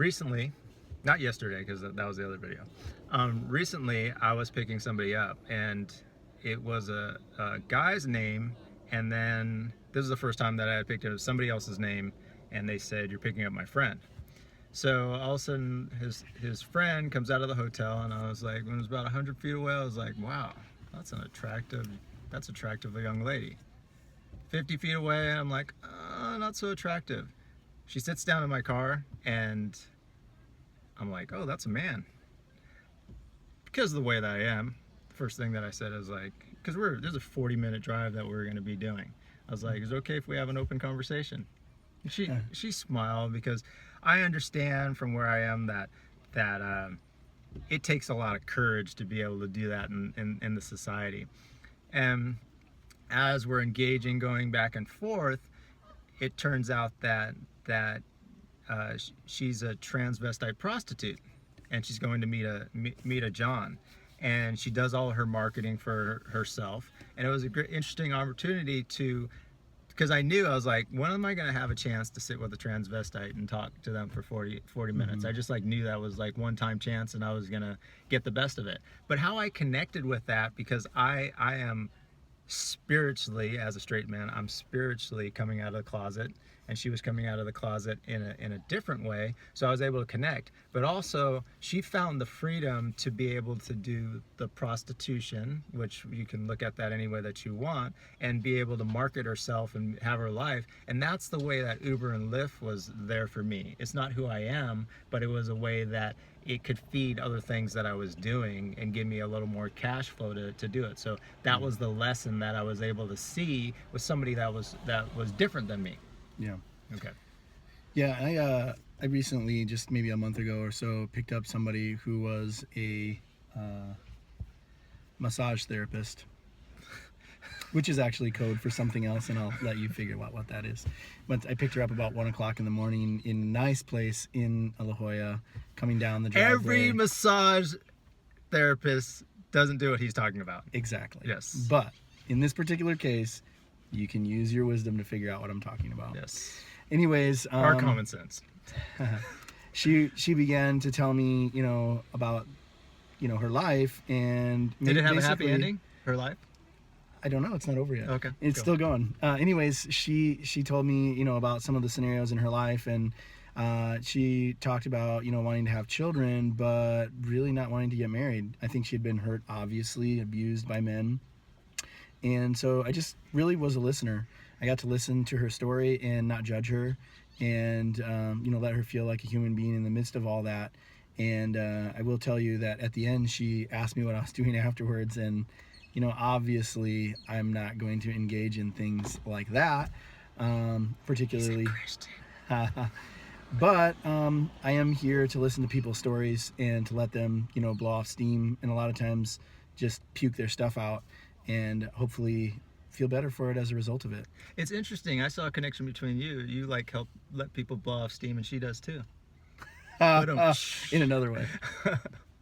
recently, not yesterday because that was the other video. Recently, I was picking somebody up, and it was a guy's name, and then this is the first time that I had picked up somebody else's name, and they said, "You're picking up my friend." So all of a sudden, his friend comes out of the hotel, and I was like, when it was about 100 feet away, I was like, "Wow, that's attractive young lady." 50 feet away, I'm like, not so attractive. She sits down in my car, and I'm like, "Oh, that's a man." Because of the way that I am, the first thing that I said is like, because there's a 40-minute drive that we're going to be doing. I was like, "Is it okay if we have an open conversation?" And she smiled, because I understand from where I am that it takes a lot of courage to be able to do that in the society. And as we're engaging, going back and forth, it turns out that she's a transvestite prostitute, and she's going to meet a John, and she does all of her marketing for herself. And it was a great, interesting opportunity because I knew, I was like, when am I going to have a chance to sit with a transvestite and talk to them for 40 minutes? I just knew that was one-time chance, and I was going to get the best of it. But how I connected with that, because I am spiritually, as a straight man, I'm spiritually coming out of the closet, and she was coming out of the closet in a different way, so I was able to connect. But also, she found the freedom to be able to do the prostitution, which you can look at that any way that you want, and be able to market herself and have her life. And that's the way that Uber and Lyft was there for me. It's not who I am, but it was a way that it could feed other things that I was doing and give me a little more cash flow to do it. So that was the lesson that I was able to see with somebody that was different than me. Yeah. Okay. Yeah, I recently, just maybe a month ago or so, picked up somebody who was a massage therapist, which is actually code for something else, and I'll let you figure out what that is. But I picked her up about 1 o'clock in the morning in a nice place in La Jolla, coming down the driveway. Every massage therapist doesn't do what he's talking about. Exactly. Yes. But in this particular case, you can use your wisdom to figure out what I'm talking about. Yes. Anyways, our common sense. she began to tell me, about, her life, and did it have a happy ending? Her life? I don't know. It's not over yet. Okay. It's still going. Anyways, she told me, about some of the scenarios in her life, and she talked about, wanting to have children, but really not wanting to get married. I think she had been hurt, obviously, abused by men. And so I just really was a listener. I got to listen to her story and not judge her, and let her feel like a human being in the midst of all that. And I will tell you that at the end, she asked me what I was doing afterwards, and obviously I'm not going to engage in things like that, particularly. But I am here to listen to people's stories and to let them, blow off steam, and a lot of times just puke their stuff out, and hopefully feel better for it as a result of it. It's interesting. I saw a connection between you. You help let people blow off steam, and she does too. In another way.